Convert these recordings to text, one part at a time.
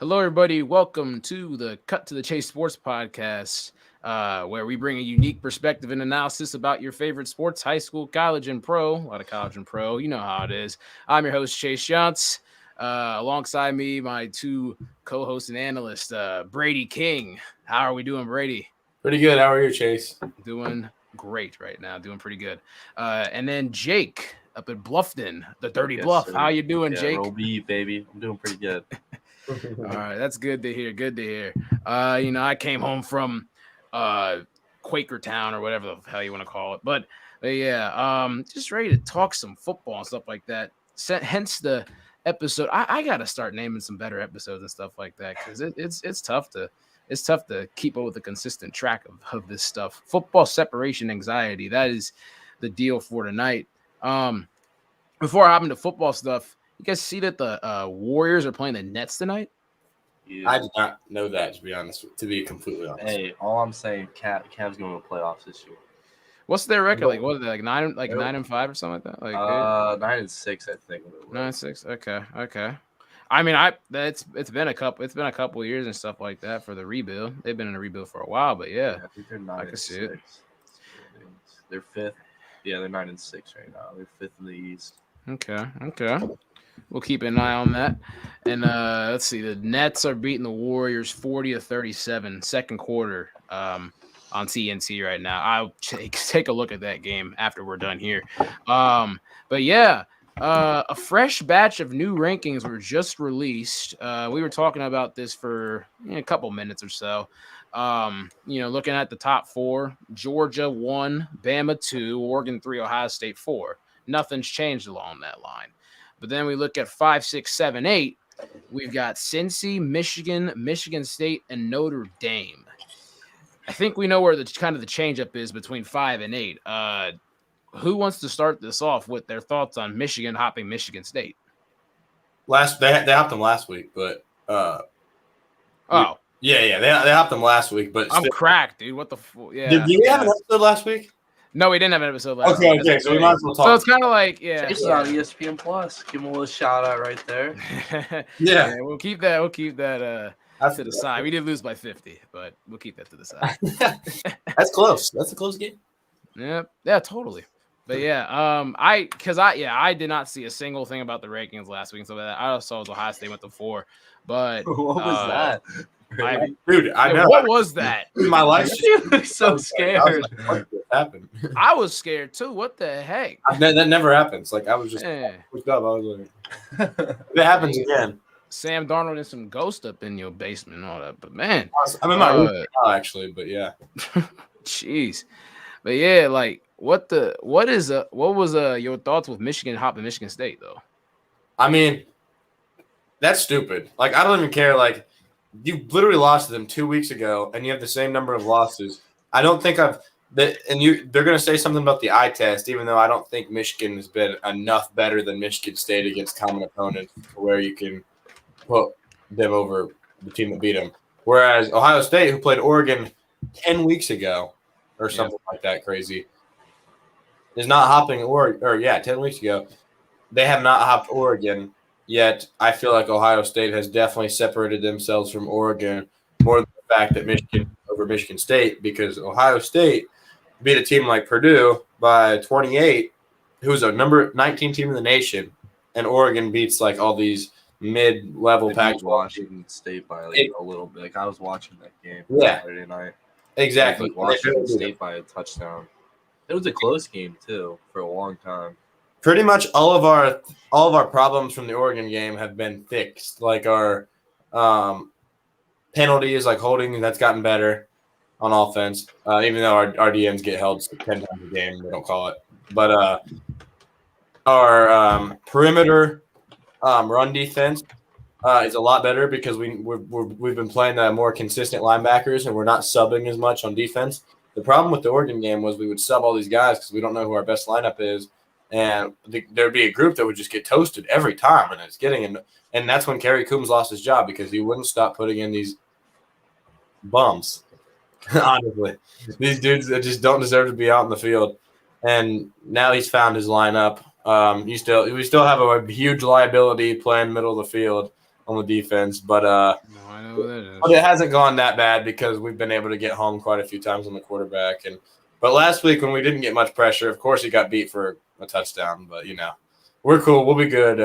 Hello, everybody. Welcome to the Cut to the Chase Sports Podcast, where we bring a unique perspective and analysis about your favorite sports, high school, college, and pro. A lot of college and pro. You know how it is. I'm your host, Chase Shantz. Alongside me, my two co-hosts and analysts, Brady King. How are we doing, Brady? Pretty good. How are you, Chase? Doing great right now. Doing pretty good. And then Jake up at Bluffton, the Dirty Bluff. Sir. How you doing, Jake? Roll beef, baby. I'm doing pretty good. All right, that's good to hear. Good to hear. I came home from Quakertown or whatever the hell you want to call it, but yeah, just ready to talk some football and stuff like that. Hence the episode. I got to start naming some better episodes and stuff like that because it's tough to keep up with a consistent track of this stuff. Football separation anxiety. That is the deal for tonight. Before I hop into football stuff. You guys see that the Warriors are playing the Nets tonight? Yeah. I did not know that, to be honest. To be completely honest. Hey, all I'm saying, Cavs going to the playoffs this year. What's their record? Like what are they, like 9-5 or something like that? Like 9-6, I think. 9-6. Okay. I mean, it's been a couple years and stuff like that for the rebuild. They've been in a rebuild for a while, but yeah, I think they're 9-6. I can see it. They're fifth. Yeah, they're 9-6 right now. They're fifth in the East. Okay. We'll keep an eye on that. And let's see. The Nets are beating the Warriors 40-37, second quarter on TNT right now. I'll take a look at that game after we're done here. But yeah, a fresh batch of new rankings were just released. We were talking about this for a couple minutes or so. Looking at the top four, Georgia 1, Bama 2, Oregon 3, Ohio State 4. Nothing's changed along that line. But then we look at 5, 6, 7, 8. We've got Cincy, Michigan, Michigan State, and Notre Dame. I think we know where the change-up is between 5 and 8. Who wants to start this off with their thoughts on Michigan hopping Michigan State? They hopped them last week, but they hopped them last week, but I'm cracked, dude. What the yeah? Did we have an episode last week? No, we didn't have an episode last week. Okay, so we might as well talk. So it's kind of like, Chase is on ESPN Plus. Give him a little shout out right there. yeah, we'll keep that to the side. We did lose by 50, but we'll keep that to the side. That's close. That's a close game. Yeah, totally. But yeah, I did not see a single thing about the rankings last week, so that I saw Ohio State went to 4. But what was that? I know. What was that? My life. You look so scared. What happened? I was scared too. What the heck? That never happens. Like I was just looked up. I was like, if it happens again. Sam Darnold and some ghost up in your basement and all that. But man, I'm in my room now, actually. But yeah. Jeez. But yeah, like what was your thoughts with Michigan hopping Michigan State though? I mean, that's stupid. Like I don't even care. Like you literally lost to them 2 weeks ago, and you have the same number of losses. I don't think they're going to say something about the eye test, even though I don't think Michigan has been enough better than Michigan State against common opponents where you can put them over the team that beat them. Whereas Ohio State, who played Oregon 10 weeks ago or something like that crazy, is not hopping 10 weeks ago. They have not hopped Oregon. Yet, I feel like Ohio State has definitely separated themselves from Oregon more than the fact that Michigan over Michigan State, because Ohio State beat a team like Purdue by 28, who's a number 19 team in the nation, and Oregon beats like all these mid-level Pac-12. Washington State by a little bit. Like I was watching that game Saturday night. Exactly. Washington State by a touchdown. It was a close game too for a long time. Pretty much all of our problems from the Oregon game have been fixed. Like our penalties, like holding, that's gotten better on offense. Even though our DMs get held 10 times a game, they don't call it. But our perimeter run defense is a lot better because we've been playing more consistent linebackers and we're not subbing as much on defense. The problem with the Oregon game was we would sub all these guys because we don't know who our best lineup is. And there'd be a group that would just get toasted every time, and it's getting and that's when Kerry Coombs lost his job because he wouldn't stop putting in these bums. Honestly, these dudes that just don't deserve to be out in the field. And now he's found his lineup. We still have a huge liability playing middle of the field on the defense, but No, I know what that is. but it hasn't gone that bad because we've been able to get home quite a few times on the quarterback. But last week when we didn't get much pressure, of course he got beat for a touchdown. But we're cool. We'll be good.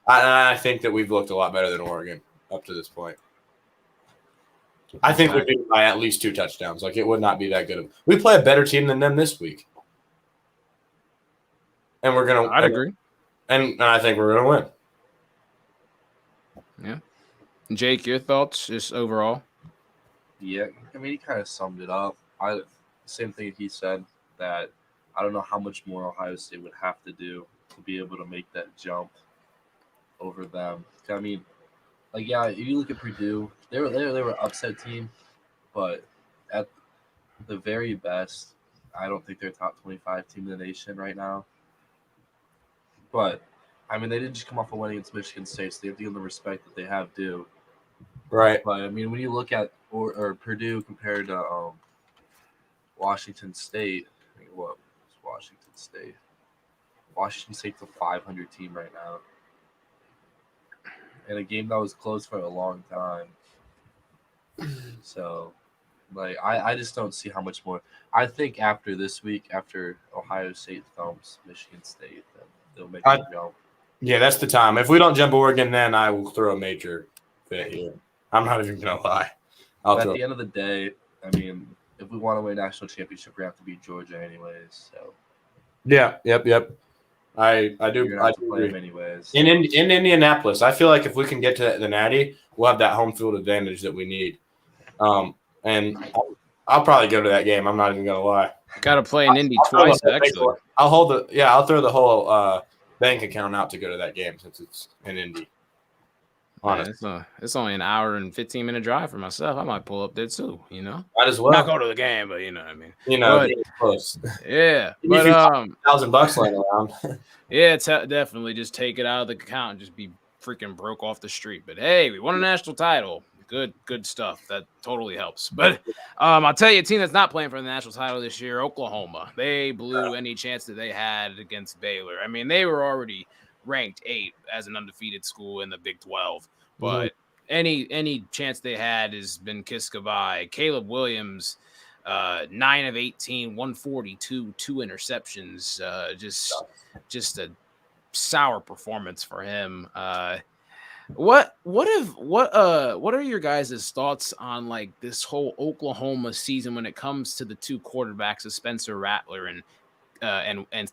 I think that we've looked a lot better than Oregon up to this point. I think we beat by at least 2 touchdowns. Like, it would not be that good. We play a better team than them this week, and we're gonna. I'd agree. And I think we're gonna win. Yeah. Jake, your thoughts just overall? Yeah, I mean, he kind of summed it up. Same thing he said, that I don't know how much more Ohio State would have to do to be able to make that jump over them. I mean, like, yeah, if you look at Purdue, they were an upset team, but at the very best, I don't think they're a top 25 team in the nation right now. But I mean, they didn't just come off a win against Michigan State, so they have to give them the respect that they have due. Right. But I mean, when you look at or Purdue compared to Washington State, I mean, what was Washington State? Washington State's a 500 team right now, in a game that was close for a long time. So, like, I just don't see how much more. I think after this week, after Ohio State thumps Michigan State, then they'll make a jump. Yeah, that's the time. If we don't jump Oregon, then I will throw a major fit here. I'm not even going to lie. But at the end of the day, I mean, if we want to win a national championship, we have to beat Georgia anyways. So. Yeah, yep. I do. I do play them anyways. In Indianapolis, I feel like if we can get to the Natty, we'll have that home field advantage that we need. And I'll probably go to that game. I'm not even gonna lie. Got to play in Indy twice, actually. I'll throw the whole bank account out to go to that game since it's in Indy. Yeah, it's only an hour and 15-minute drive for myself. I might pull up there too. Might as well. Not go to the game, but you know what I mean. Close. Yeah, but $1,000 laying around. Yeah, definitely just take it out of the account and just be freaking broke off the street. But hey, we won a national title. Good stuff. That totally helps. But I'll tell you, a team that's not playing for the national title this year, Oklahoma. They blew any chance that they had against Baylor. I mean, they were already ranked 8 as an undefeated school in the Big 12, but any chance they had has been kissed goodbye. Caleb Williams, 9 of 18, 142, 2 interceptions. Just a sour performance for him. What are your guys' thoughts on like this whole Oklahoma season when it comes to the 2 quarterbacks of Spencer Rattler and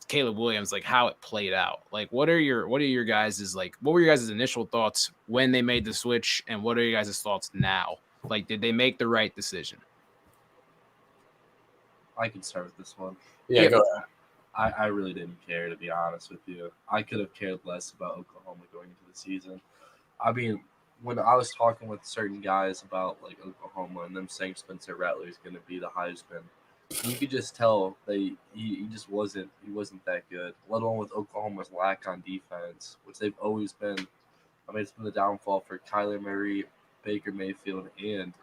Caleb Williams, like how it played out? Like what were your guys' initial thoughts when they made the switch, and what are your guys' thoughts now? Like, did they make the right decision? I can start with this one. Yeah, go ahead. I really didn't care, to be honest with you. I could have cared less about Oklahoma going into the season. I mean, when I was talking with certain guys about like Oklahoma and them saying Spencer Rattler is going to be the Heisman, you could just tell he just wasn't that good. Let alone with Oklahoma's lack on defense, which they've always been. I mean, it's been the downfall for Kyler Murray, Baker Mayfield, and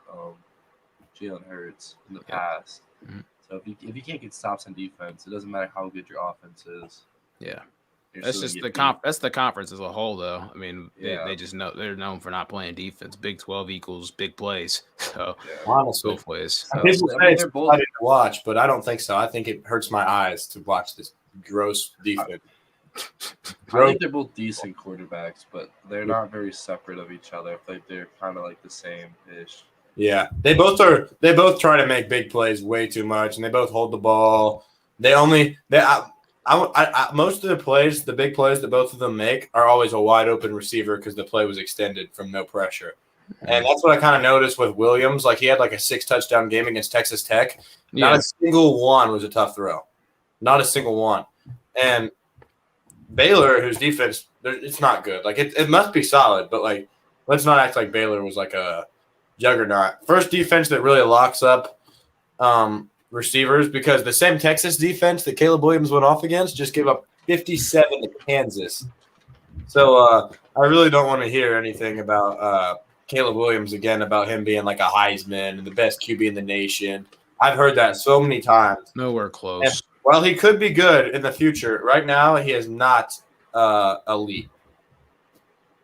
Jalen Hurts in the past. Mm-hmm. So if you can't get stops on defense, it doesn't matter how good your offense is. Yeah. That's just that's the conference as a whole, though. I mean, they just know they're known for not playing defense. Big 12 equals big plays. So honestly, both ways. People say it's exciting to watch, but I don't think so. I think it hurts my eyes to watch this gross defense. I think they're both decent quarterbacks, but they're not very separate of each other. I think they're kind of like the same-ish. Yeah, they both try to make big plays way too much, and they both hold the ball. Most of the plays, the big plays that both of them make, are always a wide open receiver because the play was extended from no pressure. And that's what I kind of noticed with Williams. Like, he had like a 6-touchdown game against Texas Tech. Not a single one was a tough throw. Not a single one. And Baylor, whose defense, it's not good. Like, it must be solid, but like, let's not act like Baylor was like a juggernaut. First defense that really locks up receivers, because the same Texas defense that Caleb Williams went off against just gave up 57 to Kansas. So I really don't want to hear anything about Caleb Williams again, about him being like a Heisman and the best QB in the nation. I've heard that so many times. Nowhere close. And while he could be good in the future, right now he is not elite.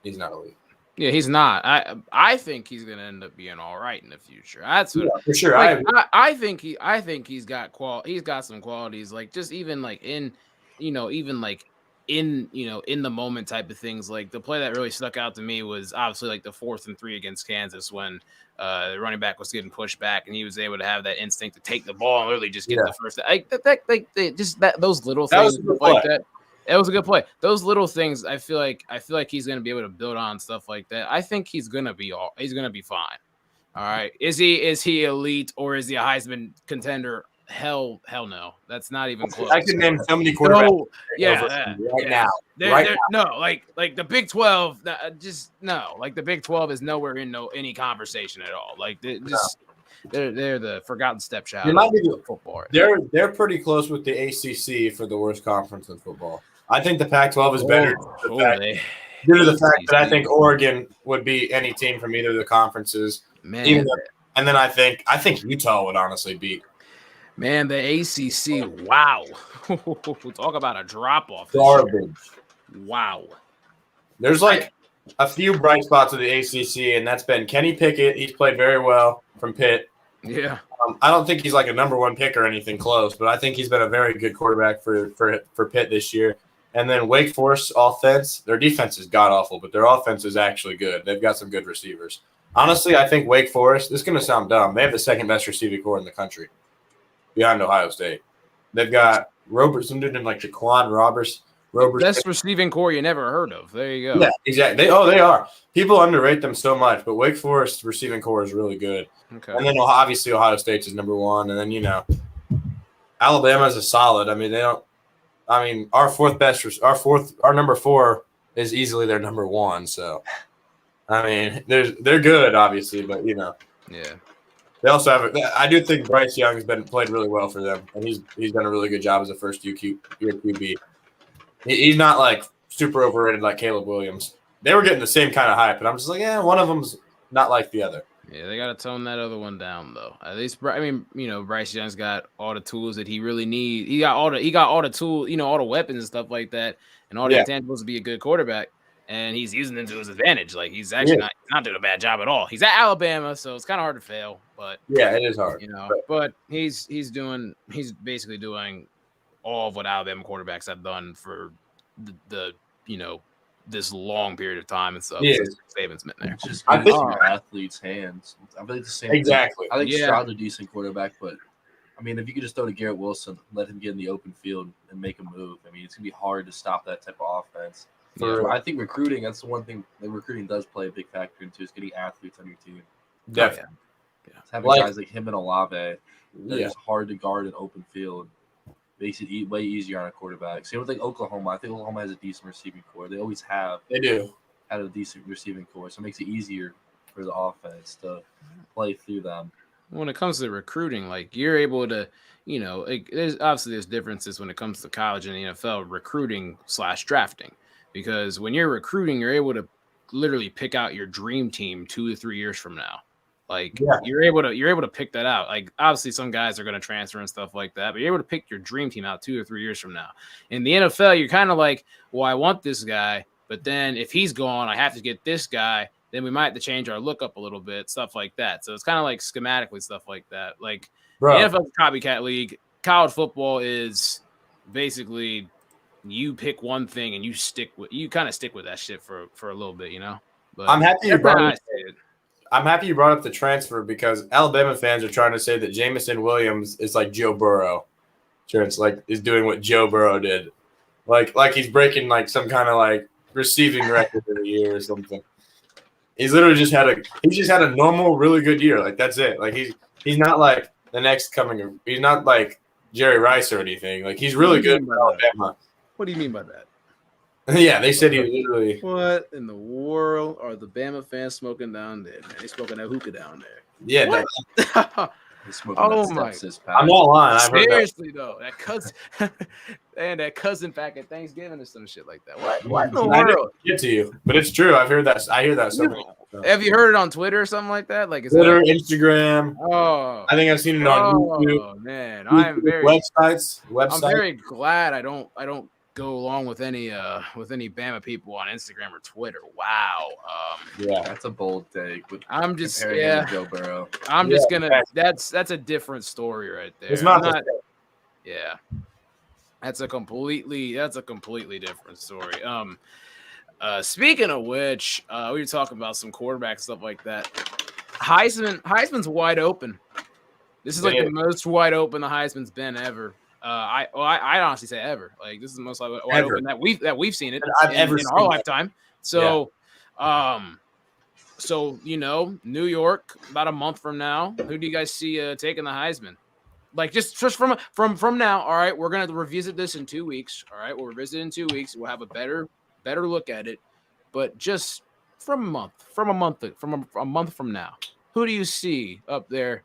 He's not elite. Yeah, he's not. I think he's gonna end up being all right in the future. That's what for sure. like I think he's got he's got some qualities, like just even like in even like in in the moment type of things. Like the play that really stuck out to me was obviously like the 4th and 3 against Kansas when the running back was getting pushed back and he was able to have that instinct to take the ball and really just get the first just those little That things was a good like play. that. It was a good play. Those little things, I feel like he's gonna be able to build on stuff like that. I think he's gonna be fine. All right. Is he elite or is he a Heisman contender? Hell no. That's not even close. I can name so many quarterbacks. No, now. No, like the Big 12, just no. Like the Big 12 is nowhere in any conversation at all. Like they're the forgotten stepchild of football. Right, they're pretty close with the ACC for the worst conference in football. I think the Pac-12 is better due to the fact that I think Oregon would beat any team from either of the conferences. Man, and then I think Utah would honestly beat. Man, the ACC, wow. Talk about a drop-off. Garbage. Wow. There's like a few bright spots of the ACC, and that's been Kenny Pickett. He's played very well from Pitt. Yeah. I don't think he's like a number 1 pick or anything close, but I think he's been a very good quarterback for Pitt this year. And then Wake Forest offense, their defense is god-awful, but their offense is actually good. They've got some good receivers. Honestly, I think Wake Forest, this is going to sound dumb, they have the 2nd-best receiving core in the country behind Ohio State. They've got Robertson and like Jaquan Robertson. Best receiving core you never heard of. There you go. Yeah, exactly. They are. People underrate them so much, but Wake Forest receiving core is really good. Okay. And then obviously Ohio State's is number 1, and then Alabama's a solid. I mean, our number 4 is easily their number 1. So, I mean, they're good, obviously, but yeah. They also have. I do think Bryce Young has played really well for them, and he's done a really good job as a first-year QB. He's not like super overrated like Caleb Williams. They were getting the same kind of hype, and I'm just like, one of them's not like the other. Yeah, they got to tone that other one down, though. At least, I mean, Bryce Young's got all the tools that he really needs. He got all the tools, all the weapons and stuff like that, and all the intangibles to be a good quarterback. And he's using them to his advantage. Like he's actually not doing a bad job at all. He's at Alabama, so it's kind of hard to fail. But yeah, it is hard. But he's basically doing all of what Alabama quarterbacks have done for the this long period of time and stuff. Yeah, Saban's been there. It's just getting your athletes' hands. I think the same. Exactly. I think Stroud's a decent quarterback, but I mean, if you could just throw to Garrett Wilson, let him get in the open field and make a move. I mean, it's gonna be hard to stop that type of offense. I think recruiting, that's the one thing that recruiting does play a big factor into, is getting athletes on your team. Definitely. Having guys like him and Olave that is hard to guard in open field makes it way easier on a quarterback. Same with like Oklahoma. I think Oklahoma has a decent receiving core. They always have. They do. Had a decent receiving core, so it makes it easier for the offense to play through them. When it comes to recruiting, like you're able to, there's differences when it comes to college and the NFL recruiting / drafting. Because when you're recruiting, you're able to literally pick out your dream team 2 to 3 years from now. Like you're able to pick that out. Like obviously some guys are going to transfer and stuff like that, but you're able to pick your dream team out 2 or 3 years from now. In the NFL, you're kind of like, well, I want this guy, but then if he's gone, I have to get this guy. Then we might have to change our look up a little bit, stuff like that. So it's kind of like schematically stuff like that. Like the NFL is a copycat league. College football is basically you pick one thing and you kind of stick with that shit for a little bit, But I'm happy you brought up the transfer because Alabama fans are trying to say that Jameson Williams is like Joe Burrow. It's like is doing what Joe Burrow did, like he's breaking like some kind of like receiving record in a year or something. He's literally just had a normal, really good year. Like that's it. Like he's not like the next coming. He's not like Jerry Rice or anything. Like he's really good for Alabama. What do you mean by that? Yeah, they said he literally. What in the world are the Bama fans smoking down there? Man, they smoking that hookah down there. Yeah. Oh my! I'm not lying. Seriously though, that cousin and that cousin back at Thanksgiving or some shit like that. What in the world? Get to you, but it's true. I hear that. So have you heard it on Twitter or something like that? Like Twitter, Instagram. Oh, I think I've seen it on YouTube. Oh man, I'm very websites. I'm very glad I don't go along with any Bama people on Instagram or Twitter. Wow. Yeah. That's a bold take. With I'm just comparing him yeah. to Joe Burrow. I'm Yeah, just gonna. exactly. That's a different story right there. It's not I'm the not. same. Yeah. That's a completely different story. Speaking of which, we were talking about some quarterback stuff like that. Heisman's wide open. This is like the most wide open the Heisman's been ever. I honestly say ever. Like this is the most wide Ever. open that we've seen it And I've ever in our seen that. lifetime. So, so New York about a month from now. Who do you guys see taking the Heisman? Like just from now. All right, we're gonna revisit this in 2 weeks. All right, we'll revisit it in 2 weeks. We'll have a better look at it. But just from a month from now, who do you see up there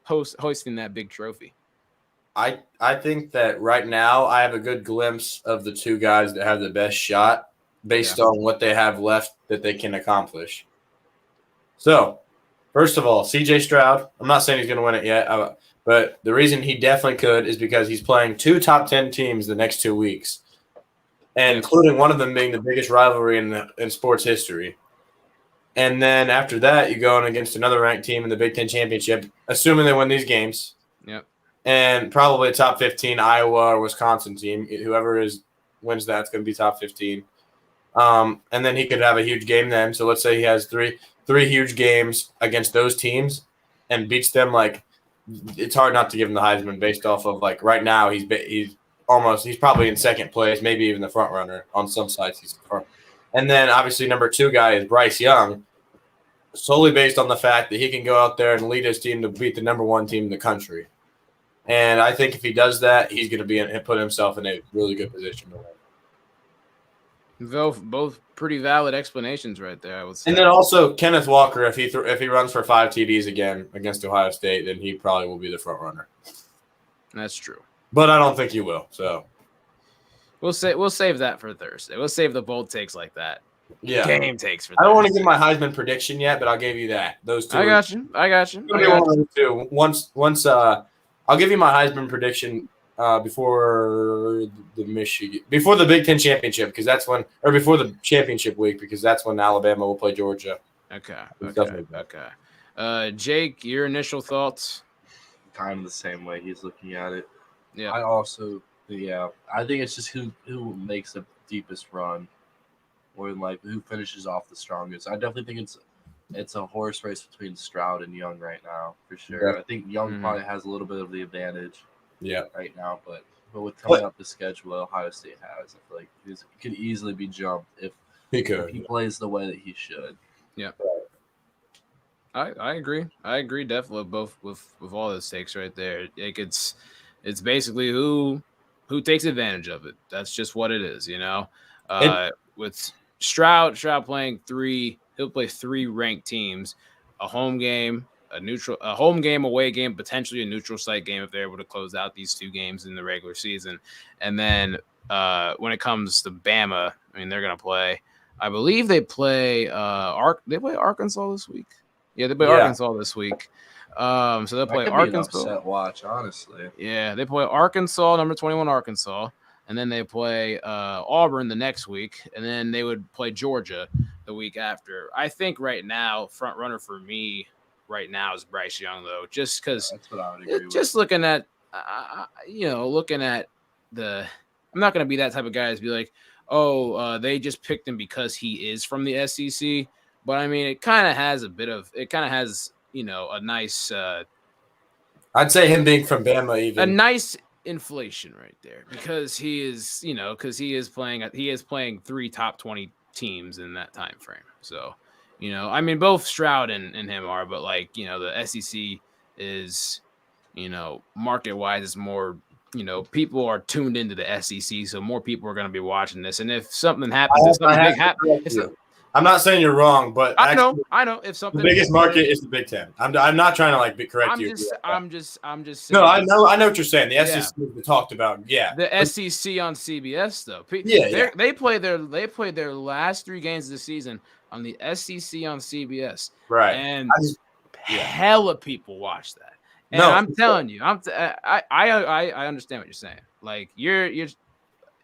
hosting that big trophy? I think that right now I have a good glimpse of the two guys that have the best shot based on what they have left that they can accomplish. So, first of all, CJ Stroud, I'm not saying he's going to win it yet, but the reason he definitely could is because he's playing 2 top 10 teams the next 2 weeks, and including one of them being the biggest rivalry in sports history. And then after that, you're going against another ranked team in the Big Ten Championship, assuming they win these games. Yep. And probably a top 15 Iowa or Wisconsin team. Whoever wins that's going to be top 15. And then he could have a huge game then. So let's say he has three huge games against those teams and beats them. Like it's hard not to give him the Heisman based off of like right now he's probably in second place, maybe even the front runner on some sites. He's front. And then obviously number 2 guy is Bryce Young, solely based on the fact that he can go out there and lead his team to beat the number 1 team in the country. And I think if he does that, he's going to put himself in a really good position to win. Both pretty valid explanations right there, I would say. And then also Kenneth Walker, if he runs for 5 TDs again against Ohio State, then he probably will be the front runner. That's true. But I don't think he will. So we'll save that for Thursday. We'll save the bold takes like that. Yeah, game takes for Thursday. I don't want to give my Heisman prediction yet, but I'll give you that. Those 2. I got you. Once I'll give you my Heisman prediction before the Big Ten championship before the championship week because that's when Alabama will play Georgia. Okay. Jake, your initial thoughts? Kind of the same way he's looking at it. Yeah. I think it's just who makes the deepest run, or like who finishes off the strongest. I definitely think it's a horse race between Stroud and Young right now, for sure. Yeah. I think Young probably has a little bit of the advantage right now, but with coming up the schedule Ohio State has, I feel like he could easily be jumped if he plays the way that he should. Yeah. I agree. I agree definitely with all those takes right there. Like it's basically who takes advantage of it. That's just what it is, with Stroud playing 3, he'll play 3 ranked teams, a home game, a home game, away game, potentially a neutral site game if they're able to close out these 2 games in the regular season. And then when it comes to Bama, I mean they're gonna play. I believe they play Arkansas this week. Yeah, they play Arkansas this week. So they'll play Arkansas. An upset watch, honestly. Yeah, they play Arkansas, number 21 Arkansas. And then they play Auburn the next week, and then they would play Georgia the week after. I think right now, front runner for me right now is Bryce Young, though, just because. That's what I would agree with. Just looking at, I'm not going to be that type of guy to be like, they just picked him because he is from the SEC. But I mean, it kind of has a nice. I'd say him being from Bama, even a nice inflation right there because he is playing 3 top 20 teams in that time frame. So, I mean, both Stroud and him are, but like, the SEC is, market wise is more, people are tuned into the SEC. So more people are going to be watching this. And if something happens, I'm not saying you're wrong, but I know. If something, the biggest market is the Big Ten. I'm not trying to correct you. I'm just saying. No, I know what you're saying. The SEC we talked about. Yeah, the SEC on CBS though. They played their last 3 games of the season on the SEC on CBS. Right, and hella people watch that. And I'm telling you, I understand what you're saying. Like you're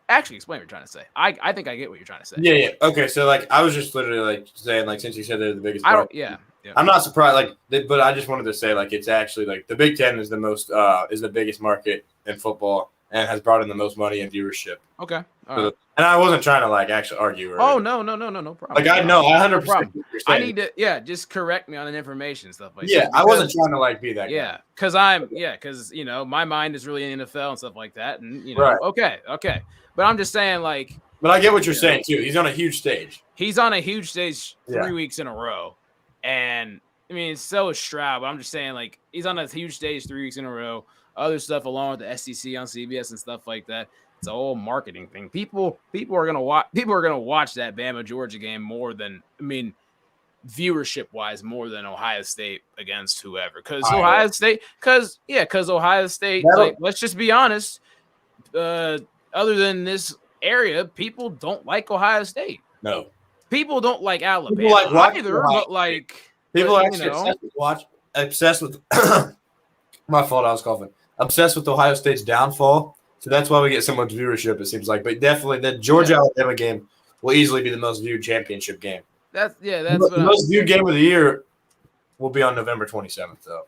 Actually, explain what you're trying to say. I think I get what you're trying to say. Yeah. Okay. So like, I was just literally like saying like, since you said they're the biggest, I don't. market, Yeah. I'm not surprised. Like, but I just wanted to say like, it's actually like the Big Ten is the biggest market in football and has brought in the most money and viewership. Okay. All So, right. and I wasn't trying to like actually argue. Oh no problem. Like I know, I 100% No problem. what you're I saying. need to just correct me on the information stuff like Yeah, that. I wasn't trying to like be that Yeah, guy. because my mind is really in the NFL and stuff like that, and Right. okay, but I'm just saying like. But I get what you're saying too. He's on a huge stage. He's on a huge stage 3 Yeah. weeks in a row, and I mean so is Stroud. But I'm just saying like he's on a huge stage 3 weeks in a row. Other stuff along with the SEC on CBS and stuff like that. It's a whole marketing thing. People are gonna watch. People are gonna watch that Bama Georgia game more than viewership wise more than Ohio State against whoever. Because Ohio State. Because Ohio State. Like, let's just be honest. Other than this area, people don't like Ohio State. No. People don't like Alabama People like either. But like people are actually obsessed with. My fault. I was coughing. Obsessed with Ohio State's downfall. So that's why we get so much viewership, it seems like. But definitely the Georgia-Alabama game will easily be the most viewed championship game. That's the most viewed game of the year will be on November 27th, though.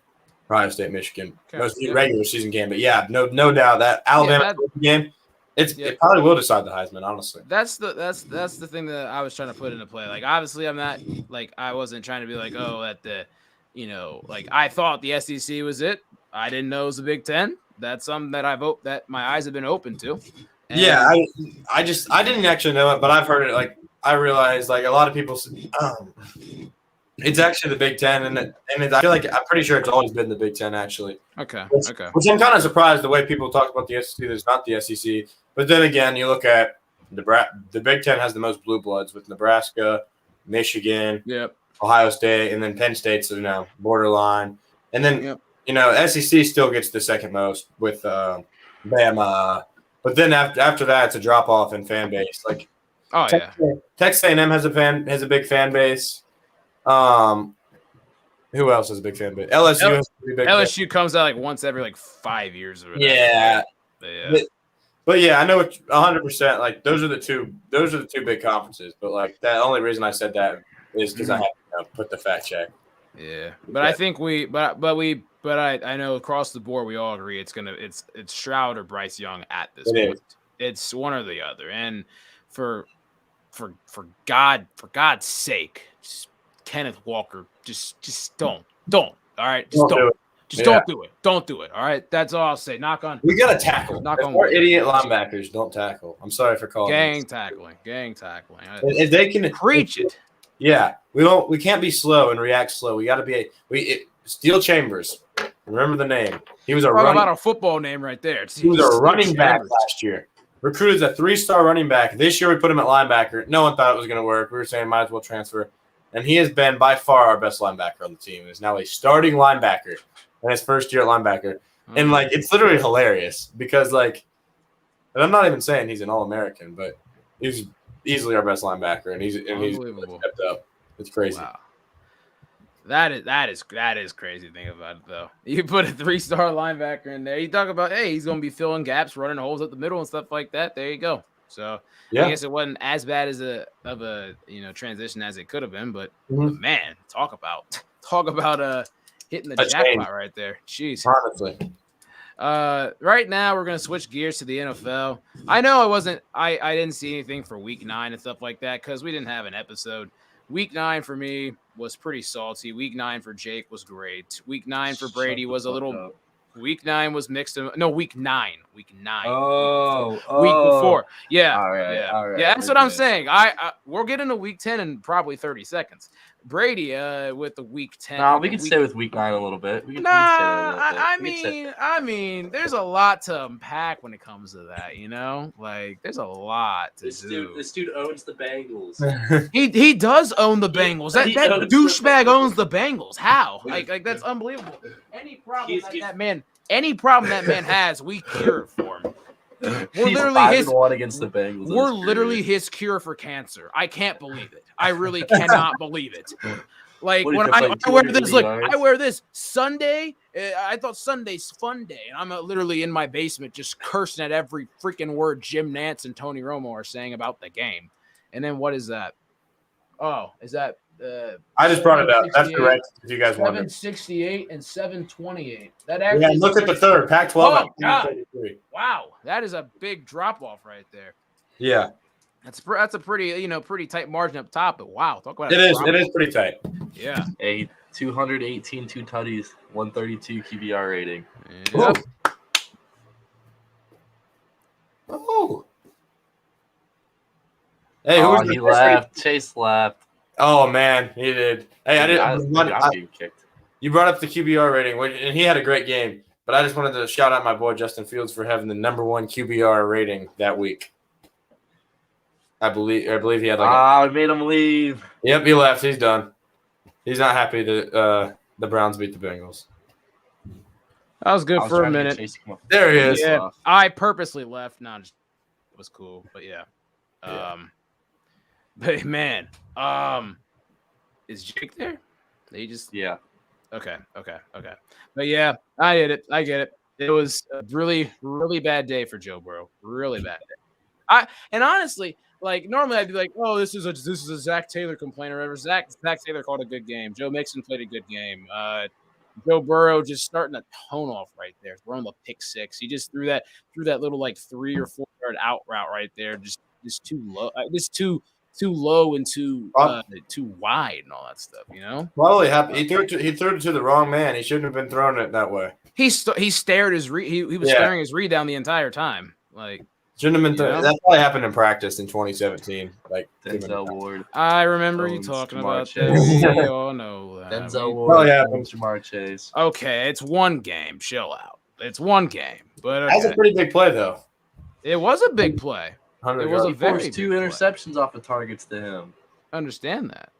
Ohio State, Michigan. Okay. Most viewed regular season game. But yeah, no doubt that Alabama game, it probably will decide the Heisman, honestly. That's the thing that I was trying to put into play. Like, obviously, I'm not like I wasn't trying to be like, oh, at the like I thought the SEC was it. I didn't know it was the Big Ten. That's something that that my eyes have been open to. And yeah, I didn't actually know it, but I've heard it. Like I realized, like a lot of people, it's actually the Big Ten, and I feel like I'm pretty sure it's always been the Big Ten actually. Okay. Which I'm kind of surprised the way people talk about the SEC. That's not the SEC, but then again, you look at the Big Ten has the most blue bloods with Nebraska, Michigan, Ohio State, and then Penn State's borderline, and then. SEC still gets the second most with Bama, but then after that, it's a drop off in fan base. Like, Texas A&M has a big fan base. Who else has a big fan base? LSU has a pretty big. LSU comes out like once every 5 years or whatever. Yeah, but yeah, I know 100%. Like those are the two big conferences. But like the only reason I said that is because I had to put the fact check. Yeah, but I think I know across the board we all agree it's Stroud or Bryce Young at this point. It's one or the other, and for God's sake, just Kenneth Walker, just don't. All right, just don't. Don't do it. Don't do it. All right, that's all I'll say. We gotta tackle. More idiot linebackers don't tackle. I'm sorry for calling. Gang tackling. If they can preach it. Yeah, we can't be slow and react slow. We got to be Steel Chambers. Remember the name. He was about a football name right there. He was a running back last year. Recruited as a 3-star running back. This year we put him at linebacker. No one thought it was going to work. We were saying might as well transfer. And he has been by far our best linebacker on the team. He's now a starting linebacker in his first year at linebacker. And it's literally hilarious because and I'm not even saying he's an All-American, but he's easily our best linebacker, and he's stepped up. It's crazy. Wow. That is crazy thing about it though. You put a 3-star linebacker in there. You talk about he's gonna be filling gaps, running holes up the middle and stuff like that. There you go. So I guess it wasn't as bad as a transition as it could have been, but man, talk about hitting the jackpot right there. Jeez. Honestly. Right now we're gonna switch gears to the NFL. I know I didn't see anything for week 9 and stuff like that because we didn't have an episode. Week 9 for me was pretty salty. Week 9 for Jake was great. Week 9 for Brady was a little. Week 9 was mixed. No, week 9. Week 9. Week before. Yeah. All right. Yeah, that's what I'm saying. We'll get into week 10 in probably 30 seconds. Brady with the week 10. Nah, we can stay with week 9 a little bit. I mean, there's a lot to unpack when it comes to that, there's a lot to do. This dude owns the Bengals. he does own the Bengals. That douchebag owns the Bengals. How? Like that's unbelievable. Any problem that man has, we cure it for him. We're literally 5-1 against the Bengals. We're literally his cure for cancer. I can't believe it. I really cannot believe it. Like What, when he's gonna I play wear 280 this, look, yards? I wear this Sunday. I thought Sunday's fun day, and I'm literally in my basement just cursing at every freaking word Jim Nantz and Tony Romo are saying about the game. And then what is that? Oh, is that I just brought it up. That's 768, correct. If you guys wonder. 768 and 728. That Yeah, actually look at the third. Pac-12 Oh, at God. 233. Wow, that is a big drop off right there. Yeah, That's a pretty pretty tight margin up top, but wow, talk about it is. It is pretty tight. Yeah. A 218 two tutties, 132 QBR rating. Yep. Oh. Hey, who was he the left. Chase left. Oh man, he did. Hey, I didn't. I'm being kicked. You brought up the QBR rating, and he had a great game. But I just wanted to shout out my boy Justin Fields for having the #1 QBR rating that week. I believe he had I made him leave. Yep, he left. He's done. He's not happy that the Browns beat the Bengals. That was good for a minute. There he is. Yeah, I purposely left. No, it was cool, but yeah. But man, is Jake there? They just Okay. But yeah, I get it. It was a really, really bad day for Joe Burrow. Really bad day. And honestly, like normally I'd be like, oh, this is a Zach Taylor complaint or whatever. Zach Taylor called a good game. Joe Mixon played a good game. Joe Burrow just starting to tone off right there, throwing the pick six. He just threw that little like 3 or 4 yard out route right there, just too low, too low and too wide and all that stuff. Probably happened. He threw it to the wrong man. He shouldn't have been throwing it that way. He stared his read. He was staring his read down the entire time. Like shouldn't have been. That probably happened in practice in 2017. Like Denzel Ward. I remember you talking about that. We all know that. Denzel Ward. Probably happened. Jamar Chase. Okay, it's one game. Chill out. It's one game, but okay. That's a pretty big play, though. It was a big play. It was a very forced 2 interceptions off of targets to him. Understand that,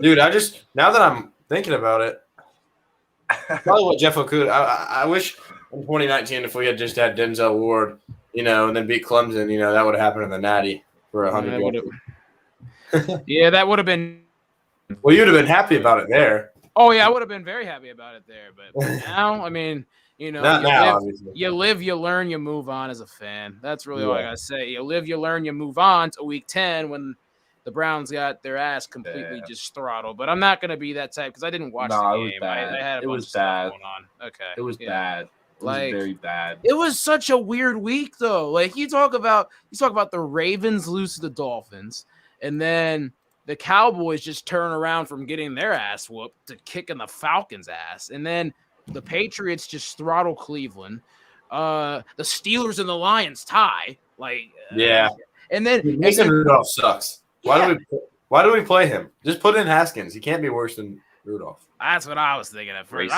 dude. Now that I'm thinking about it, probably what Jeff Okuda. I wish in 2019 if we had just had Denzel Ward, and then beat Clemson, that would have happened in the Natty for 100. Yeah, that would have been. Well, you'd have been happy about it there. Oh yeah, I would have been very happy about it there. But now, I mean, you live, you learn, you move on as a fan. That's really all I gotta say. You live, you learn, you move on to Week 10 when the Browns got their ass completely just throttled. But I'm not gonna be that type because I didn't watch the game. It was bad. I had a bunch of stuff going on. Okay, it was bad. It was very bad. It was such a weird week though. Like you talk about the Ravens lose to the Dolphins, and then the Cowboys just turn around from getting their ass whooped to kicking the Falcons' ass, and then the Patriots just throttle Cleveland. The Steelers and the Lions tie. And then Mason Rudolph sucks. Why do we play him? Just put in Haskins. He can't be worse than Rudolph. That's what I was thinking at first.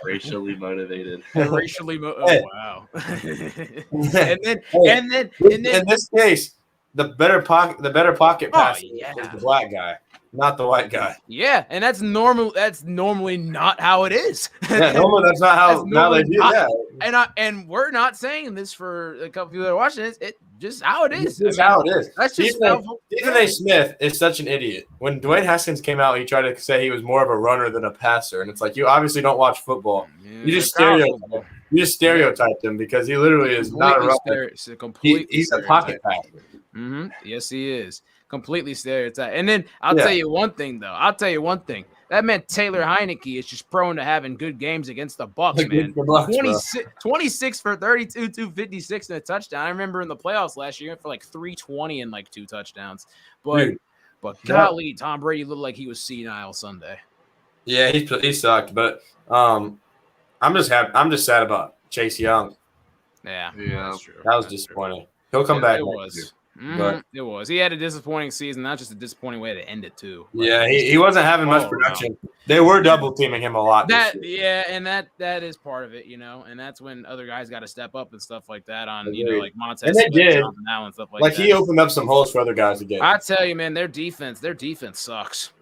Racially motivated. Wow. and then in this case, the better pocket pass is the black guy, not the white guy. Yeah, and that's normal. That's normally not how it is. Normally that's not how they do that. And we're not saying this for a couple people that are watching this. It just how it is. It's how it is. That's just Stephen A. Smith is such an idiot. When Dwayne Haskins came out, he tried to say he was more of a runner than a passer, and it's like you obviously don't watch football. You just stereotyped him because he literally is not a runner. He's a pocket passer. Mm-hmm. Yes, he is. Completely stereotyped. And then I'll tell you one thing, though. That man Taylor Heineke is just prone to having good games against the Bucks, man. 26 for 32, 256 and a touchdown. I remember in the playoffs last year for like 320 and like 2 touchdowns. But golly, Tom Brady looked like he was senile Sunday. Yeah, he sucked. But I'm just sad about Chase Young. Yeah, that's true. That was disappointing. He'll come back. It was. But it was. He had a disappointing season, not just a disappointing way to end it too. Yeah, he wasn't having much production. No. They were double teaming him a lot. And that is part of it, and that's when other guys got to step up and stuff like that on like Montez. And they did now and stuff like that. He opened up some holes for other guys again. I tell you, man, their defense sucks.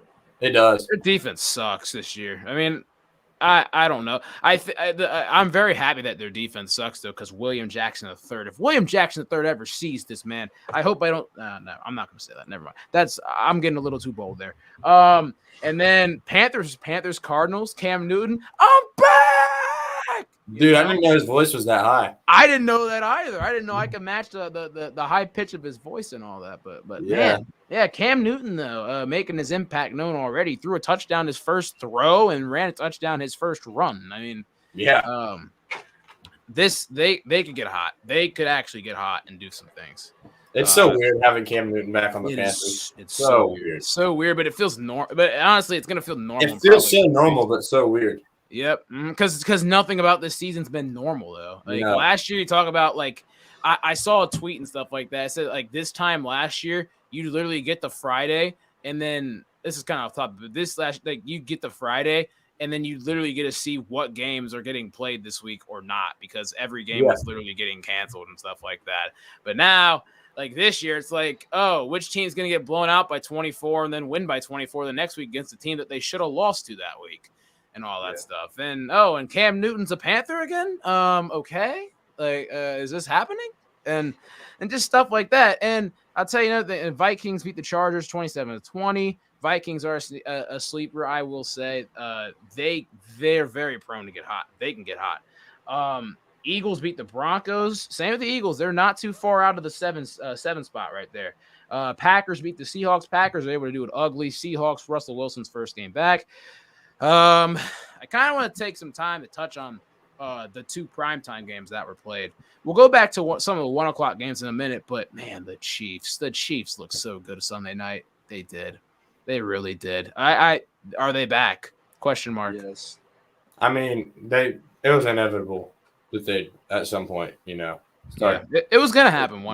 It does. Their defense sucks this year. I mean, I don't know. I'm very happy that their defense sucks though, because William Jackson III. If William Jackson III ever sees this man, I hope I don't. No, I'm not going to say that. Never mind. I'm getting a little too bold there. And then Panthers, Cardinals. Cam Newton, I'm back. Dude, I didn't know his voice was that high. I didn't know that either. I didn't know I could match the high pitch of his voice and all that. But Yeah. man, yeah, Cam Newton though, making his impact known already. Threw a touchdown his first throw and ran a touchdown his first run. I mean, Yeah. they could get hot. They could actually get hot and do some things. It's so weird having Cam Newton back on the Panthers. It's so weird. It's so weird, but it feels normal. But honestly, it's gonna feel normal. It feels so normal, but so weird. Yep, because nothing about this season's been normal though. Like last year, you talk about like I saw a tweet and stuff like that. It said like this time last year, you literally get the Friday, and then this is kind of off topic, but this you get the Friday, and then you literally get to see what games are getting played this week or not, because every game was literally getting canceled and stuff like that. But now, like this year, it's like, oh, which team's gonna get blown out by 24 and then win by 24 the next week against the team that they should have lost to that week. And all that stuff. And and Cam Newton's a Panther again. Okay. Like, is this happening? And just stuff like that. And I'll tell you, the Vikings beat the Chargers 27-20. Vikings are a sleeper, I will say. They're very prone to get hot. They can get hot. Eagles beat the Broncos. Same with the Eagles. They're not too far out of the seven spot right there. Packers beat the Seahawks. Packers are able to do it ugly. Seahawks, Russell Wilson's first game back. I kind of want to take some time to touch on the two primetime games that were played. We'll go back to some of the 1 o'clock games in a minute, but man, the Chiefs look so good Sunday night. They did. They really did. Are they back? Question mark. Yes. I mean, it was inevitable that they at some point, start. Yeah, it was gonna happen.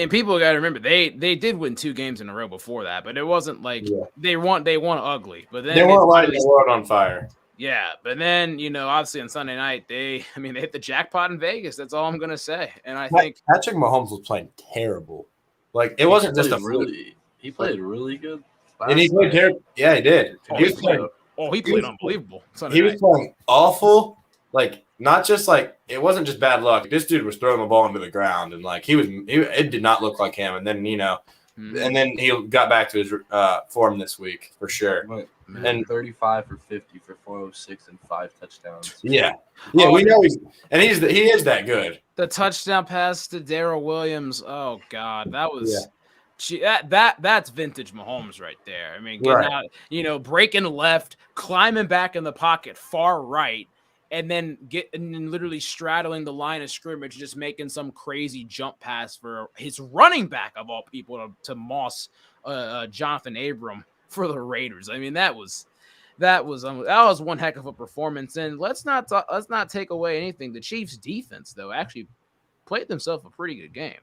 And people got to remember they did win 2 games in a row before that, but it wasn't like they won ugly. But then they weren't lighting the world on fire. Yeah, but then obviously on Sunday night they hit the jackpot in Vegas. That's all I'm gonna say. And I think Patrick Mahomes was playing terrible. Like it wasn't just he played really good. And he played terrible. Yeah, he did. He played unbelievable. He was playing awful. Like not just like it wasn't just bad luck. This dude was throwing the ball into the ground, and like it did not look like him. And then and then he got back to his form this week for sure. And 35 for 50 for 406 and 5 touchdowns. Yeah, we know he is that good. The touchdown pass to Darrell Williams. Oh God, that was. That's vintage Mahomes right there. I mean, getting out, breaking left, climbing back in the pocket far right, and then literally straddling the line of scrimmage, just making some crazy jump pass for his running back of all people to Moss, Jonathan Abram for the Raiders. I mean, that was one heck of a performance. And let's not take away anything. The Chiefs' defense though actually played themselves a pretty good game.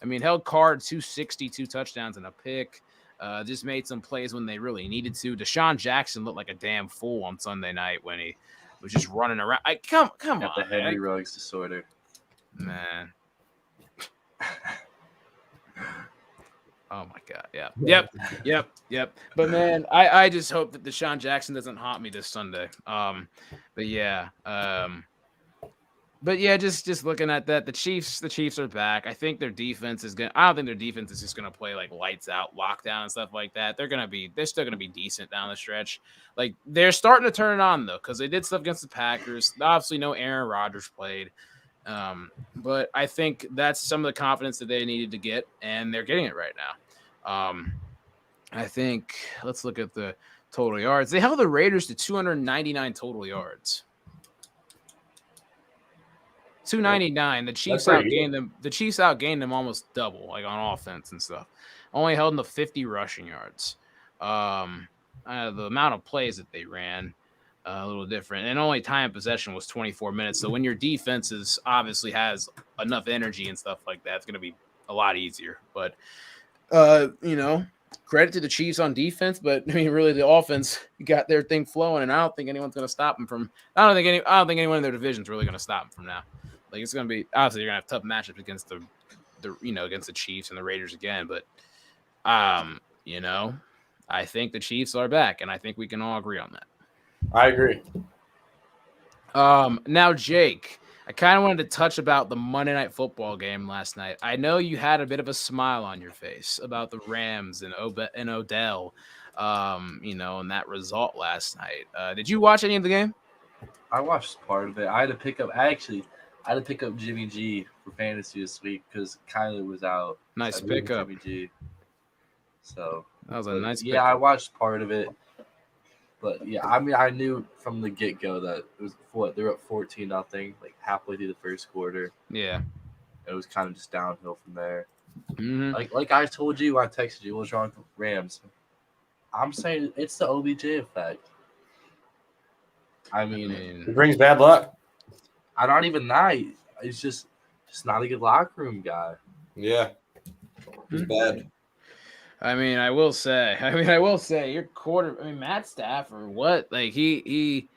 I mean, held Carr 260, 2 touchdowns and a pick. Just made some plays when they really needed to. Deshaun Jackson looked like a damn fool on Sunday night when he was just running around. Come on, the Henry Ruggs disorder, man. Oh my God, yep. But man, I just hope that Deshaun Jackson doesn't haunt me this Sunday. But yeah, just looking at that, the Chiefs are back. I think their defense is I don't think their defense is just gonna play like lights out, lockdown and stuff like that. They're still gonna be decent down the stretch. Like they're starting to turn it on though, because they did stuff against the Packers. Obviously, no Aaron Rodgers played, but I think that's some of the confidence that they needed to get, and they're getting it right now. I think let's look at the total yards. They held the Raiders to 299 total yards. 299. The Chiefs outgained them. The Chiefs outgained them almost double, like on offense and stuff. Only held them to 50 rushing yards. The amount of plays that they ran a little different, and only time of possession was 24 minutes. So when your defense obviously has enough energy and stuff like that, it's going to be a lot easier. But credit to the Chiefs on defense, but I mean, really, the offense got their thing flowing, and I don't think anyone's going to stop them from. I don't think anyone in their division is really going to stop them from now. Like it's going to be obviously you're going to have tough matchups against the against the Chiefs and the Raiders again, but I think the Chiefs are back, and I think we can all agree on that. I agree. Now, Jake, I kind of wanted to touch about the Monday Night Football game last night. I know you had a bit of a smile on your face about the Rams and Odell, and that result last night. Did you watch any of the game? I watched part of it. I had to pick up Jimmy G for fantasy this week because Kyler was out. Nice So I picked pickup. Jimmy G. So That was a nice yeah, I pickup. watched part of it. But yeah, I mean, I knew from the get go that it was they were up 14-0, like halfway through the first quarter. Yeah. It was kind of just downhill from there. Mm-hmm. Like I told you, I texted you, what's wrong with the Rams? I'm saying it's the OBJ effect. I mean, It brings bad luck. I'm not even that. It's just not a good locker room guy. Yeah. He's bad. I will say, your Matt Stafford, what? Like he's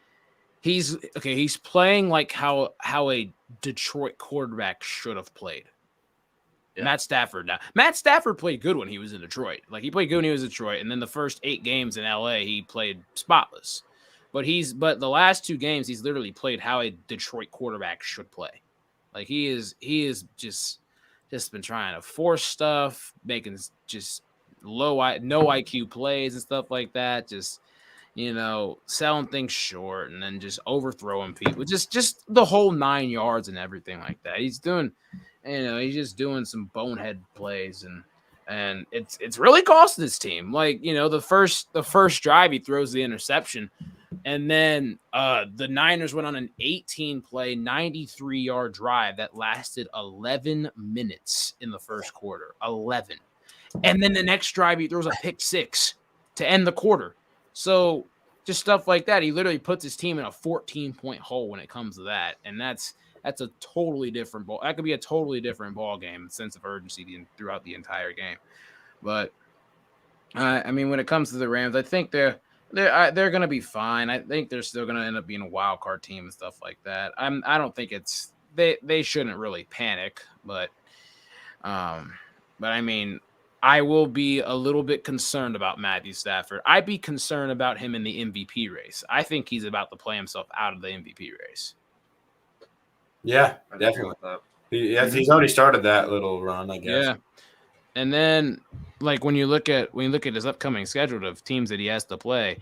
okay, he's playing like how a Detroit quarterback should have played. Yeah. Matt Stafford played good when he was in Detroit. Like he played good when he was in Detroit, and then the first 8 games in LA, he played spotless. But the last 2 games, he's literally played how a Detroit quarterback should play. Like he is just been trying to force stuff, making just no IQ plays and stuff like that. Just selling things short and then just overthrowing people. Just the whole 9 yards and everything like that. He's doing, he's just doing some bonehead plays and it's really costing his team. Like the first drive he throws the interception. And then the Niners went on an 18-play, 93-yard drive that lasted 11 minutes in the first quarter. 11. And then the next drive, he throws a pick 6 to end the quarter. So just stuff like that. He literally puts his team in a 14-point hole when it comes to that. And that's a totally different ball. That could be a totally different ball game, sense of urgency throughout the entire game. But, when it comes to the Rams, I think they're going to be fine. I think they're still going to end up being a wild card team and stuff like that. I don't think they shouldn't really panic, but I will be a little bit concerned about Matthew Stafford. I'd be concerned about him in the MVP race. I think he's about to play himself out of the MVP race. Yeah, definitely. He's already started that little run, I guess. Yeah. And then, like when you look at his upcoming schedule of teams that he has to play,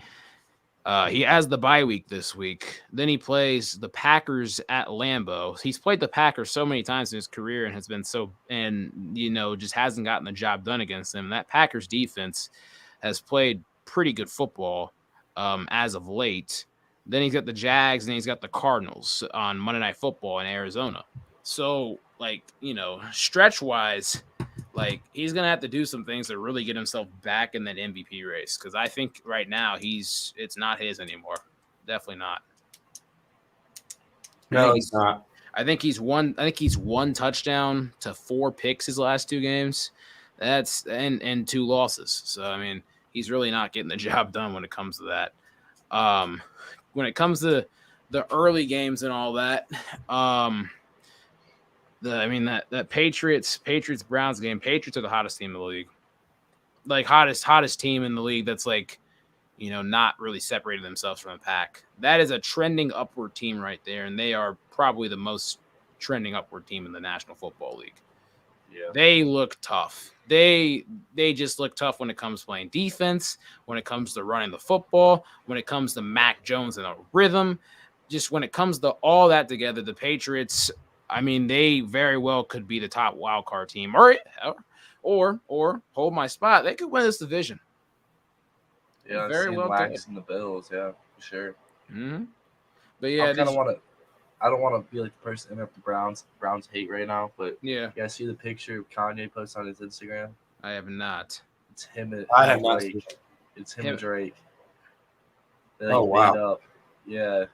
he has the bye week this week. Then he plays the Packers at Lambeau. He's played the Packers so many times in his career and has been just hasn't gotten the job done against them. That Packers defense has played pretty good football as of late. Then he's got the Jags and he's got the Cardinals on Monday Night Football in Arizona. So, stretch-wise, he's going to have to do some things to really get himself back in that MVP race. Because I think right now it's not his anymore. Definitely not. No, it's not. I think he's one touchdown to 4 picks his last 2 games. That's and 2 losses. So, he's really not getting the job done when it comes to that. When it comes to the early games and all that, that Patriots Browns game. Patriots are the hottest team in the league. Like hottest team in the league. That's not really separated themselves from the pack. That is a trending upward team right there, and they are probably the most trending upward team in the National Football League. Yeah. They look tough. They just look tough when it comes to playing defense, when it comes to running the football, when it comes to Mac Jones and a rhythm. Just when it comes to all that together, the Patriots, they very well could be the top wild card team, or hold my spot. They could win this division. Yeah, very well. Wax and the Bills, yeah, for sure. Mm-hmm. But yeah, I don't want to be like the person that the Browns hate right now, but yeah. You guys see the picture of Kanye posted on his Instagram? I have not. It's him and I have Drake. not. It's him and Drake. They wow. made up. Yeah.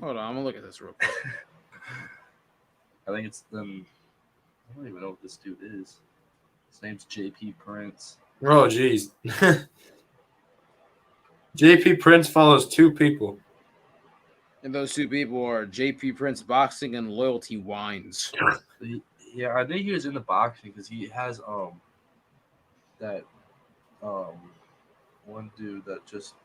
Hold on, I'm gonna look at this real quick. I think it's them. I don't even know what this dude is. His name's JP Prince. Oh, jeez. JP Prince follows 2 people. And those 2 people are JP Prince Boxing and Loyalty Wines. Yeah, I think he was in the boxing because he has that one dude that just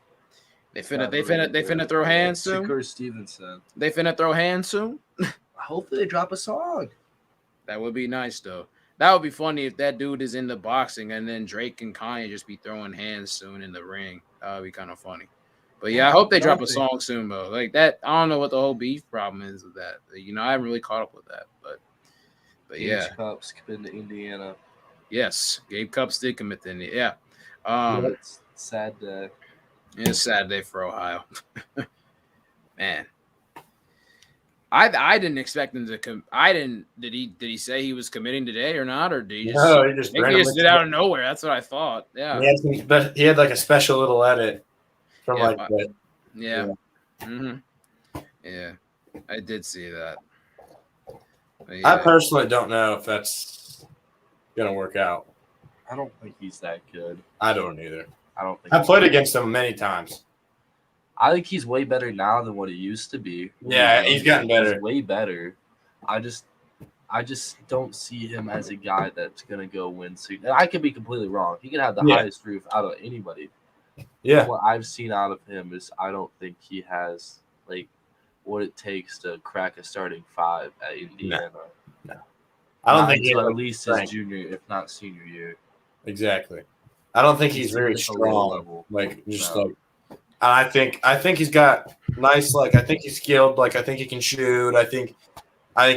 They finna throw hands soon. Shakur Stevenson. They finna throw hands soon. Hopefully they drop a song. That would be nice though. That would be funny if that dude is into boxing and then Drake and Kanye just be throwing hands soon in the ring. That would be kind of funny. But yeah, I hope they drop a song soon, though. Like that, I don't know what the whole beef problem is with that. You know, I haven't really caught up with that. But yeah. Cups committed to Indiana. Yes, Gabe Cupps did commit to Indiana. Yeah. It's sad day. It's a sad day for Ohio. Man. I didn't expect him to come. Did he say he was committing today or not, or did he just? No, he just did out of nowhere. That's what I thought. Yeah, he had like a special little edit from yeah. Mm-hmm. Yeah, I did see that. Yeah. I personally don't know if that's gonna work out. I don't think he's that good. I don't either. I don't think I played against him many times. I think he's way better now than what he used to be. Yeah, he's gotten better. He's way better. I just don't see him as a guy that's gonna go win. I could be completely wrong. He can have the highest roof out of anybody. Yeah. What I've seen out of him is I don't think he has like what it takes to crack a starting five at Indiana. No. I don't think he's at least his junior, if not senior year. Exactly. I don't think he's very strong. I think he's got nice. Like I think he's skilled. Like I think he can shoot. I think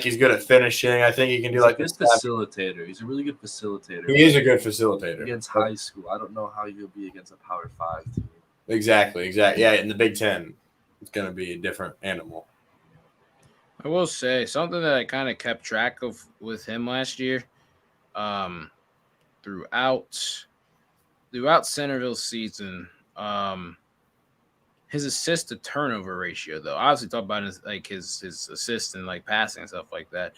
he's good at finishing. I think he can do a good facilitator. He's a really good facilitator. He is a good facilitator against high school. I don't know how he'll be against a Power 5 team. Exactly. Yeah, in the Big Ten, it's going to be a different animal. I will say something that I kind of kept track of with him last year. Throughout Centerville's season, his assist to turnover ratio, though, obviously talk about his assist and like passing and stuff like that.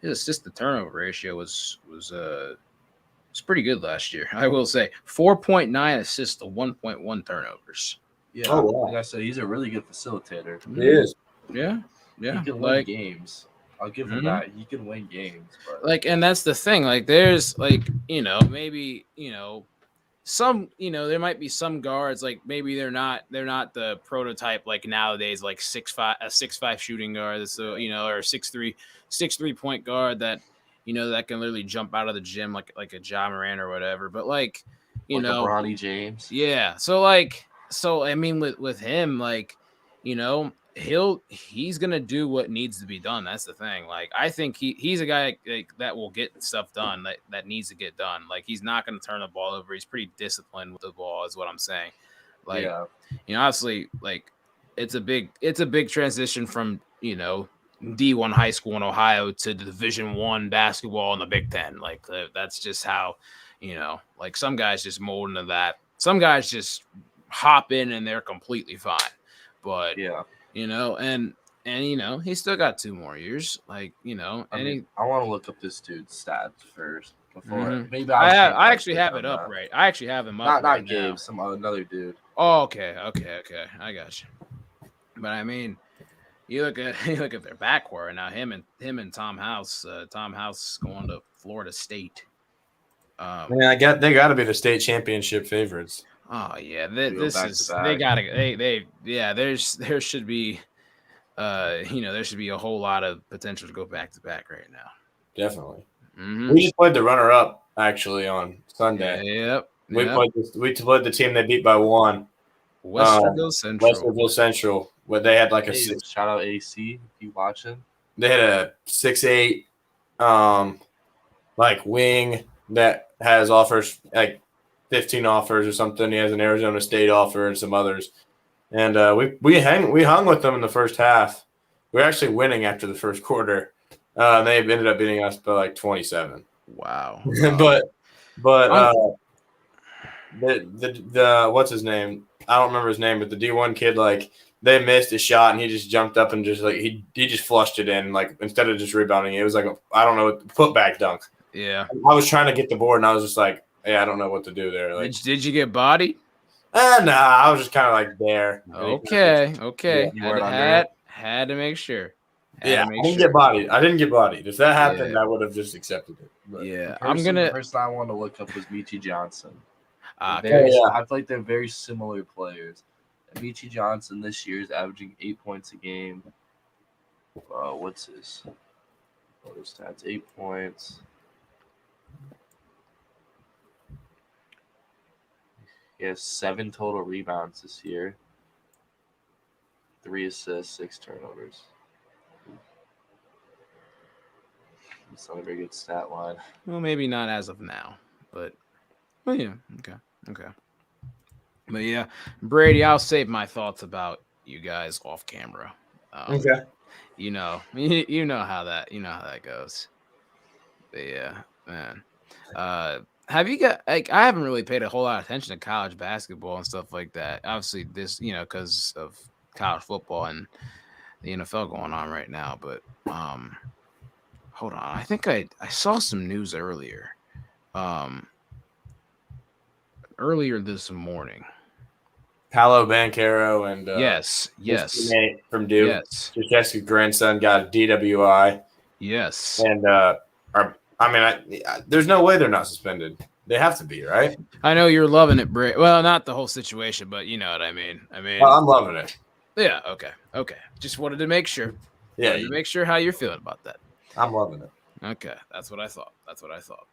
His assist to turnover ratio was pretty good last year. I will say 4.9 assists to 1.1 turnovers. Yeah, like I said, he's a really good facilitator. He is. Yeah. He can win games. I'll give him that. He can win games. But. And that's the thing. Like, there's maybe some, there might be some guards, like maybe they're not the prototype like nowadays, like 6'5" shooting guard, so or 6'3" point guard that that can literally jump out of the gym like a Ja Morant or whatever. But like Bronny James. Yeah. So I mean with him, like, he's gonna do what needs to be done. That's the thing. Like, I think he's a guy that will get stuff done that needs to get done. Like, he's not gonna turn the ball over. He's pretty disciplined with the ball, is what I'm saying. Like, obviously, like it's a big transition from D1 high school in Ohio to the Division I basketball in the Big Ten. Like, that's just how like some guys just mold into that. Some guys just hop in and they're completely fine. But and he's still got 2 more years. Like, I want to look up this dude's stats first before maybe I actually have it up, right? I actually have him up. Not Gabe, another dude. Oh, okay. I got you. But I mean, you look at their backcourt now. Him and Tom House. Tom House going to Florida State. They got to be the state championship favorites. Oh yeah, there should be there should be a whole lot of potential to go back to back right now. Definitely. Mm-hmm. We just played the runner up actually on Sunday. Yep. We played the team they beat by 1. Westerville Central, where they had like shout out AC if you watching. They had a 6'8" like wing that has offers like 15 offers or something. He has an Arizona State offer and some others. And we hung with them in the first half. We were actually winning after the first quarter. They ended up beating us by like 27. Wow. but the what's his name? I don't remember his name, but the D1 kid, like, they missed a shot and he just jumped up and just like he just flushed it in, like, instead of just rebounding. It was like I don't know, putback dunk. Yeah. I was trying to get the board and I was just like, yeah, I don't know what to do there. Like, did you get bodied? Nah, I was just kind of like there. Okay. Yeah, had to make sure. I didn't get bodied. If that happened, I would have just accepted it. But the person I wanted to look up was Michi Johnson. I feel like they're very similar players. Michi Johnson this year is averaging 8 points a game. What's his other stats? 8 points. He has 7 total rebounds this year. 3 assists, 6 turnovers. It's not a very good stat line. Well, maybe not as of now, but yeah, okay. But yeah, Brady, I'll save my thoughts about you guys off camera. Okay. You know how that goes. But yeah, man. Have you got like I haven't really paid a whole lot of attention to college basketball and stuff like that. Obviously, this because of college football and the NFL going on right now. But hold on, I think I saw some news earlier. Earlier this morning. Paolo Banchero and Yes. his teammate from Duke, Yes. Krzyzewski's grandson, got a DWI. Yes. And there's no way they're not suspended. They have to be, right? I know you're loving it, Bray. Well, not the whole situation, but you know what I mean. I'm loving it. Yeah. Okay. Just wanted to make sure. Yeah, To make sure how you're feeling about that. I'm loving it. Okay, that's what I thought.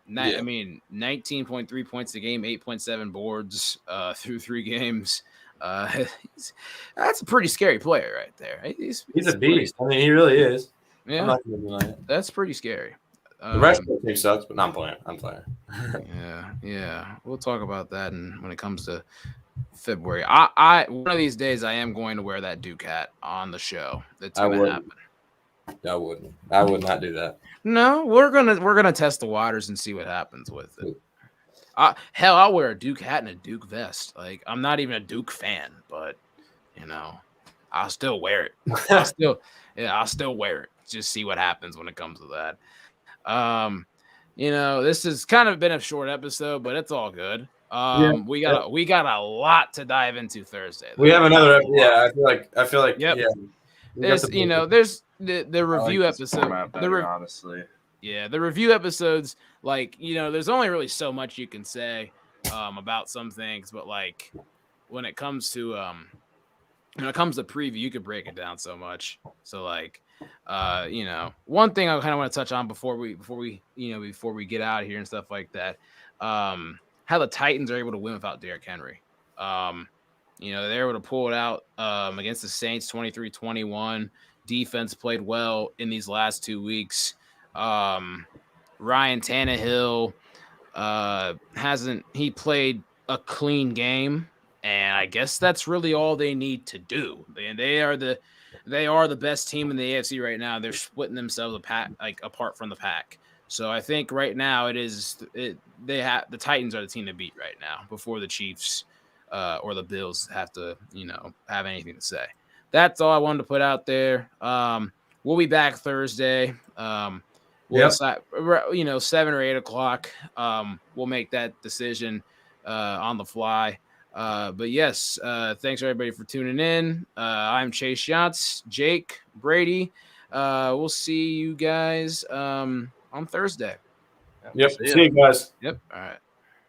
Yeah. I mean, 19.3 points a game, 8.7 boards through 3 games. That's a pretty scary player right there. He's a beast. I mean, he really is. Yeah, I'm not gonna deny it. that's pretty scary. The rest of the team sucks, but I'm playing. Yeah. We'll talk about that, and when it comes to February, I one of these days I am going to wear that Duke hat on the show. That's gonna happen. I wouldn't. I would not do that. No, we're gonna test the waters and see what happens with it. Hell, I'll wear a Duke hat and a Duke vest. Like I'm not even a Duke fan, but I'll still wear it. I'll still wear it. Just see what happens when it comes to that. This has kind of been a short episode, but it's all good. We got a lot to dive into Thursday. We have another. Yeah, I feel like. Yep. Yeah. There's the review episode. Honestly. Yeah, the review episodes, there's only really so much you can say about some things, but like when it comes to preview, you could break it down so much. So one thing I kind of want to touch on before we get out of here and stuff like that, how the Titans are able to win without Derrick Henry. They're able to pull it out against the Saints 23-21. Defense played well in these last 2 weeks. Ryan Tannehill he played a clean game, and I guess that's really all they need to do. And they are the best team in the AFC right now. They're splitting themselves apart from the pack. So I think right now the Titans are the team to beat right now before the Chiefs or the Bills have to have anything to say. That's all I wanted to put out there. We'll be back Thursday. 7 or 8 o'clock. We'll make that decision on the fly. But yes, thanks everybody for tuning in. I'm Chase Yachts, Jake, Brady. We'll see you guys on Thursday. Yep. See you guys. Yep. All right.